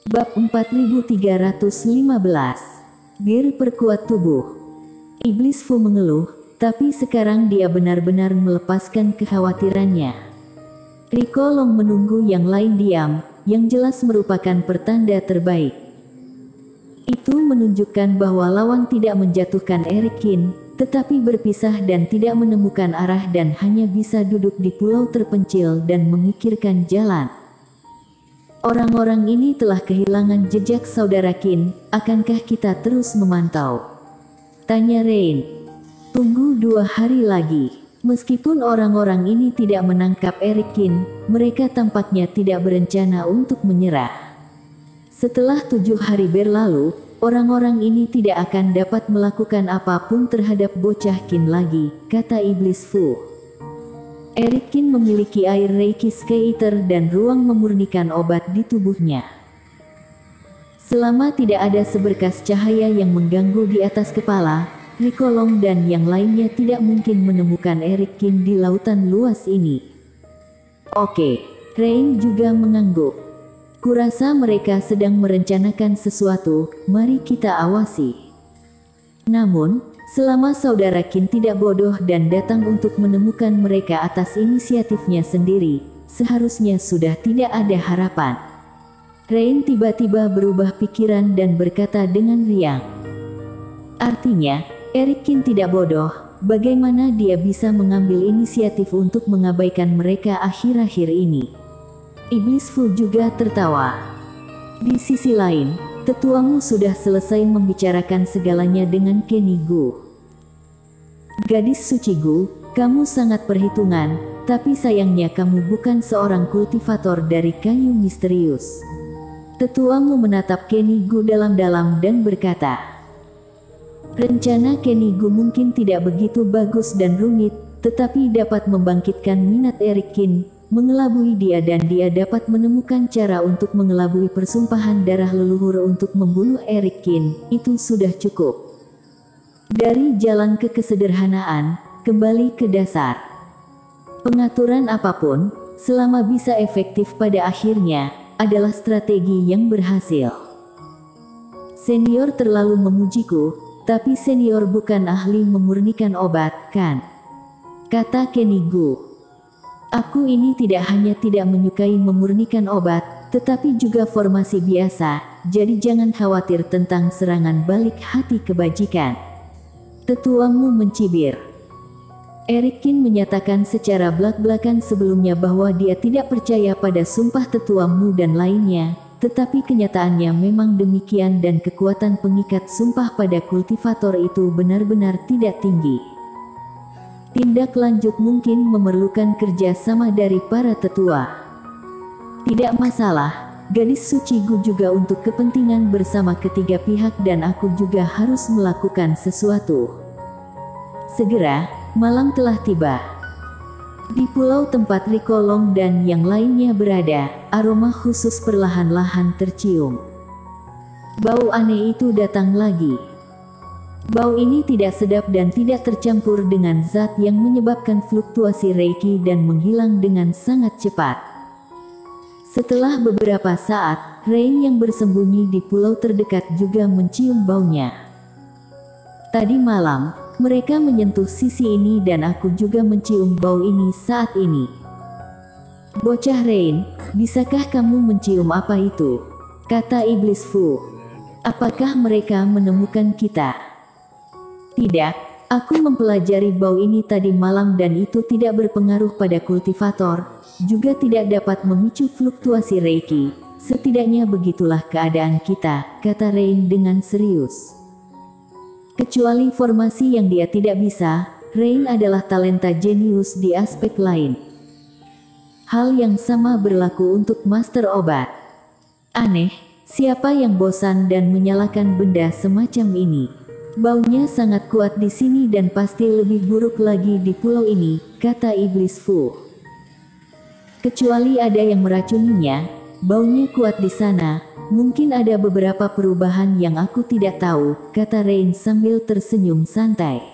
Bab 4315. Bir perkuat tubuh. Iblis Fu mengeluh, tapi sekarang dia benar-benar melepaskan kekhawatirannya. Rico Long menunggu yang lain diam, yang jelas merupakan pertanda terbaik. Itu menunjukkan bahwa lawan tidak menjatuhkan Eric Kin, tetapi berpisah dan tidak menemukan arah dan hanya bisa duduk di pulau terpencil dan memikirkan jalan. Orang-orang ini telah kehilangan jejak saudara Kin, akankah kita terus memantau? Tanya Rain. Tunggu 2 hari lagi. Meskipun orang-orang ini tidak menangkap Eric Kin, mereka tampaknya tidak berencana untuk menyerah. Setelah 7 hari berlalu, orang-orang ini tidak akan dapat melakukan apapun terhadap bocah Kin lagi, kata Iblis Fu. Eric Kin memiliki air Reiki Skater dan ruang memurnikan obat di tubuhnya. Selama tidak ada seberkas cahaya yang mengganggu di atas kepala, Rico Long dan yang lainnya tidak mungkin menemukan Eric Kin di lautan luas ini. Oke, Rain juga mengangguk. Kurasa mereka sedang merencanakan sesuatu, mari kita awasi. Namun, selama saudara Kin tidak bodoh dan datang untuk menemukan mereka atas inisiatifnya sendiri, seharusnya sudah tidak ada harapan. Rain tiba-tiba berubah pikiran dan berkata dengan riang. Artinya, Eric Kin tidak bodoh, bagaimana dia bisa mengambil inisiatif untuk mengabaikan mereka akhir-akhir ini? Iblis Fu juga tertawa. Di sisi lain, tetuamu sudah selesai membicarakan segalanya dengan Kenny Gu. Gadis suci Gu, kamu sangat perhitungan, tapi sayangnya kamu bukan seorang kultivator dari kayu misterius. Tetuamu menatap Kenny Gu dalam-dalam dan berkata, rencana Kenny Gu mungkin tidak begitu bagus dan rumit, tetapi dapat membangkitkan minat Eric Kin, mengelabui dia dan dia dapat menemukan cara untuk mengelabui persumpahan darah leluhur untuk membunuh Eric Kin, itu sudah cukup. Dari jalan ke kesederhanaan, kembali ke dasar. Pengaturan apapun, selama bisa efektif pada akhirnya, adalah strategi yang berhasil. Senior terlalu memujiku, tapi senior bukan ahli memurnikan obat, kan? Kata Kenny Gu. Aku ini tidak hanya tidak menyukai memurnikan obat, tetapi juga formasi biasa, jadi jangan khawatir tentang serangan balik hati kebajikan. Tetuamu mencibir. Eric Kin menyatakan secara belak-belakan sebelumnya bahwa dia tidak percaya pada sumpah tetuamu dan lainnya, tetapi kenyataannya memang demikian dan kekuatan pengikat sumpah pada kultivator itu benar-benar tidak tinggi. Tindak lanjut mungkin memerlukan kerjasama dari para tetua. Tidak masalah, gadis suci Gu juga untuk kepentingan bersama ketiga pihak dan aku juga harus melakukan sesuatu. Segera, malam telah tiba. Di pulau tempat Rico Long dan yang lainnya berada, aroma khusus perlahan-lahan tercium. Bau aneh itu datang lagi. Bau ini tidak sedap dan tidak tercampur dengan zat yang menyebabkan fluktuasi Reiki dan menghilang dengan sangat cepat. Setelah beberapa saat, Rain yang bersembunyi di pulau terdekat juga mencium baunya. Tadi malam, mereka menyentuh sisi ini dan aku juga mencium bau ini saat ini. Bocah Rain, bisakah kamu mencium apa itu? Kata Iblis Fu. Apakah mereka menemukan kita? Tidak, aku mempelajari bau ini tadi malam dan itu tidak berpengaruh pada kultivator, juga tidak dapat memicu fluktuasi Reiki. Setidaknya begitulah keadaan kita, kata Rain dengan serius. Kecuali formasi yang dia tidak bisa, Rain adalah talenta jenius di aspek lain. Hal yang sama berlaku untuk master obat. Aneh, siapa yang bosan dan menyalakan benda semacam ini? Baunya sangat kuat di sini dan pasti lebih buruk lagi di pulau ini, kata Iblis Fu. Kecuali ada yang meracuninya, baunya kuat di sana, mungkin ada beberapa perubahan yang aku tidak tahu, kata Rain sambil tersenyum santai.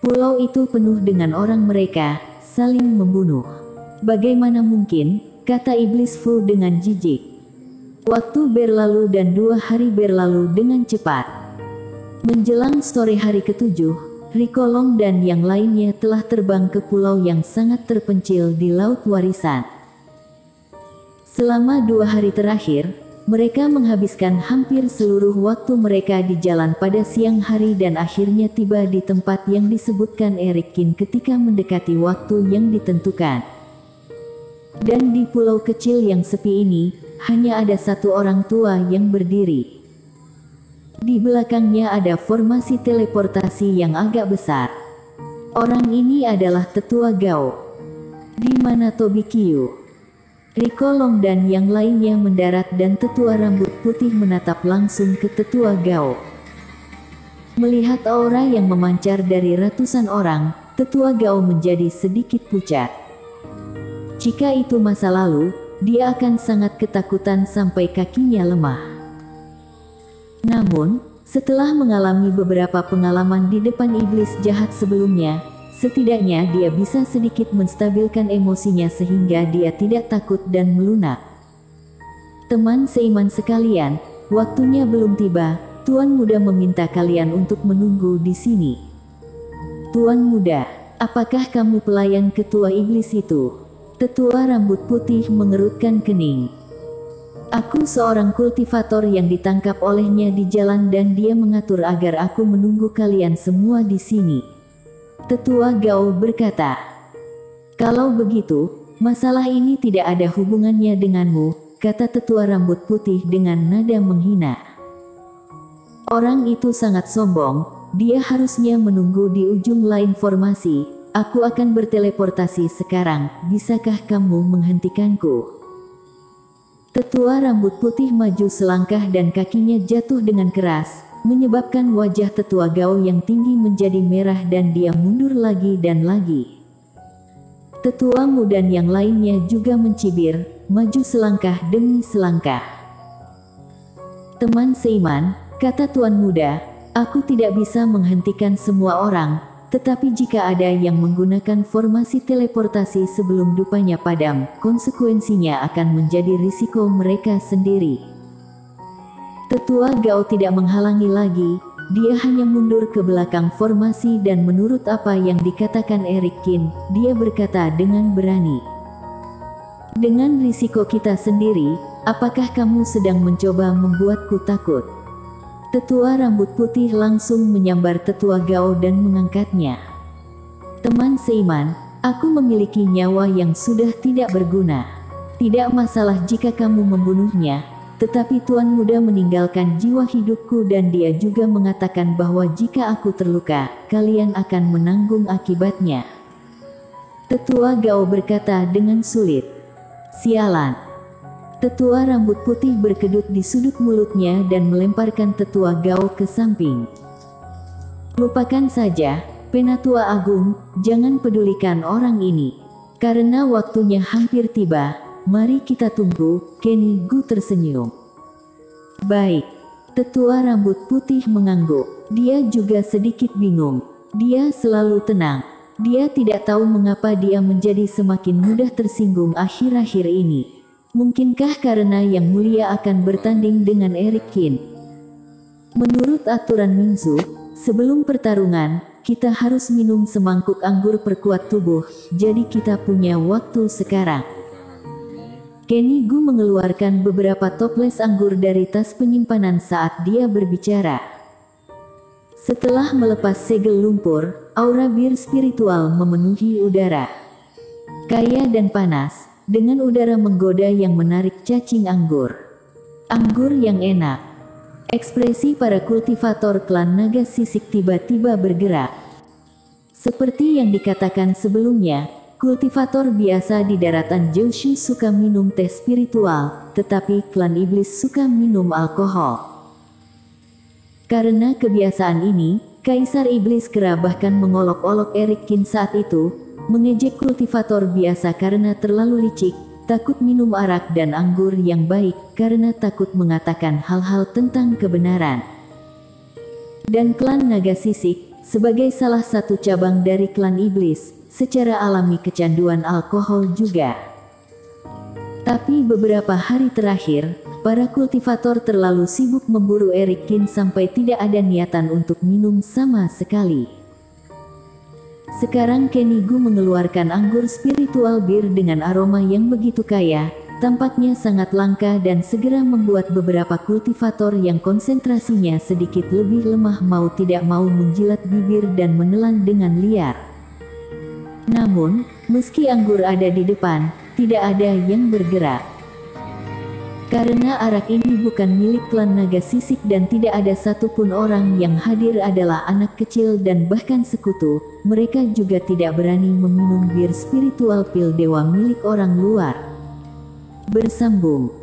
Pulau itu penuh dengan orang mereka, saling membunuh. Bagaimana mungkin, kata Iblis Fu dengan jijik. Waktu berlalu dan 2 hari berlalu dengan cepat. Menjelang sore hari ketujuh, Rikolong dan yang lainnya telah terbang ke pulau yang sangat terpencil di Laut Warisan. Selama 2 hari terakhir, mereka menghabiskan hampir seluruh waktu mereka di jalan pada siang hari dan akhirnya tiba di tempat yang disebutkan Eric Kin ketika mendekati waktu yang ditentukan. Dan di pulau kecil yang sepi ini, hanya ada satu orang tua yang berdiri. Di belakangnya ada formasi teleportasi yang agak besar. Orang ini adalah Tetua Gao. Di mana Tobi Qiu? Rikolong dan yang lainnya mendarat dan Tetua Rambut Putih menatap langsung ke Tetua Gao. Melihat aura yang memancar dari ratusan orang, Tetua Gao menjadi sedikit pucat. Jika itu masa lalu, dia akan sangat ketakutan sampai kakinya lemah. Namun, setelah mengalami beberapa pengalaman di depan iblis jahat sebelumnya, setidaknya dia bisa sedikit menstabilkan emosinya sehingga dia tidak takut dan melunak. Teman seiman sekalian, waktunya belum tiba. Tuan Muda meminta kalian untuk menunggu di sini. Tuan Muda, apakah kamu pelayan ketua iblis itu? Tetua Rambut Putih mengerutkan kening. Aku seorang kultivator yang ditangkap olehnya di jalan dan dia mengatur agar aku menunggu kalian semua di sini. Tetua Gao berkata. Kalau begitu, masalah ini tidak ada hubungannya denganmu, kata Tetua Rambut Putih dengan nada menghina. Orang itu sangat sombong, dia harusnya menunggu di ujung lain formasi. Aku akan berteleportasi sekarang, bisakah kamu menghentikanku? Tetua Rambut Putih maju selangkah dan kakinya jatuh dengan keras, menyebabkan wajah Tetua Gao yang tinggi menjadi merah dan dia mundur lagi dan lagi. Tetua Muda dan yang lainnya juga mencibir, maju selangkah demi selangkah. Teman seiman, kata Tuan Muda, aku tidak bisa menghentikan semua orang, tetapi jika ada yang menggunakan formasi teleportasi sebelum dupanya padam, konsekuensinya akan menjadi risiko mereka sendiri. Tetua Gao tidak menghalangi lagi, dia hanya mundur ke belakang formasi dan menurut apa yang dikatakan Eric Kin, dia berkata dengan berani. Dengan risiko kita sendiri, apakah kamu sedang mencoba membuatku takut? Tetua Rambut Putih langsung menyambar Tetua Gao dan mengangkatnya. Teman seiman, aku memiliki nyawa yang sudah tidak berguna. Tidak masalah jika kamu membunuhnya, tetapi Tuan Muda meninggalkan jiwa hidupku dan dia juga mengatakan bahwa jika aku terluka, kalian akan menanggung akibatnya. Tetua Gao berkata dengan sulit. Sialan. Tetua Rambut Putih berkedut di sudut mulutnya dan melemparkan Tetua Gao ke samping. Lupakan saja, Penatua Agung, jangan pedulikan orang ini. Karena waktunya hampir tiba, mari kita tunggu, Kenny Gu tersenyum. Baik. Tetua Rambut Putih mengangguk. Dia juga sedikit bingung. Dia selalu tenang. Dia tidak tahu mengapa dia menjadi semakin mudah tersinggung akhir-akhir ini. Mungkinkah karena Yang Mulia akan bertanding dengan Eric Kin? Menurut aturan Mingzu, sebelum pertarungan, kita harus minum semangkuk anggur perkuat tubuh, jadi kita punya waktu sekarang. Kenny Gu mengeluarkan beberapa toples anggur dari tas penyimpanan saat dia berbicara. Setelah melepas segel lumpur, aura bir spiritual memenuhi udara. Kaya dan panas, dengan udara menggoda yang menarik cacing anggur. Anggur yang enak. Ekspresi para kultivator klan naga sisik tiba-tiba bergerak. Seperti yang dikatakan sebelumnya, kultivator biasa di daratan Joushu suka minum teh spiritual, tetapi klan iblis suka minum alkohol. Karena kebiasaan ini, Kaisar Iblis Kera bahkan mengolok-olok Eric Kin saat itu, mengejek kultivator biasa karena terlalu licik, takut minum arak dan anggur yang baik, karena takut mengatakan hal-hal tentang kebenaran. Dan klan naga sisik, sebagai salah satu cabang dari klan iblis, secara alami kecanduan alkohol juga. Tapi beberapa hari terakhir, para kultivator terlalu sibuk memburu Eric Kin sampai tidak ada niatan untuk minum sama sekali. Sekarang Kenny Gu mengeluarkan anggur spiritual bir dengan aroma yang begitu kaya, tampaknya sangat langka dan segera membuat beberapa kultivator yang konsentrasinya sedikit lebih lemah mau tidak mau menjilat bibir dan menelan dengan liar. Namun, meski anggur ada di depan, tidak ada yang bergerak. Karena arak ini bukan milik klan naga sisik dan tidak ada satupun orang yang hadir adalah anak kecil dan bahkan sekutu, mereka juga tidak berani meminum bir spiritual pil dewa milik orang luar. Bersambung.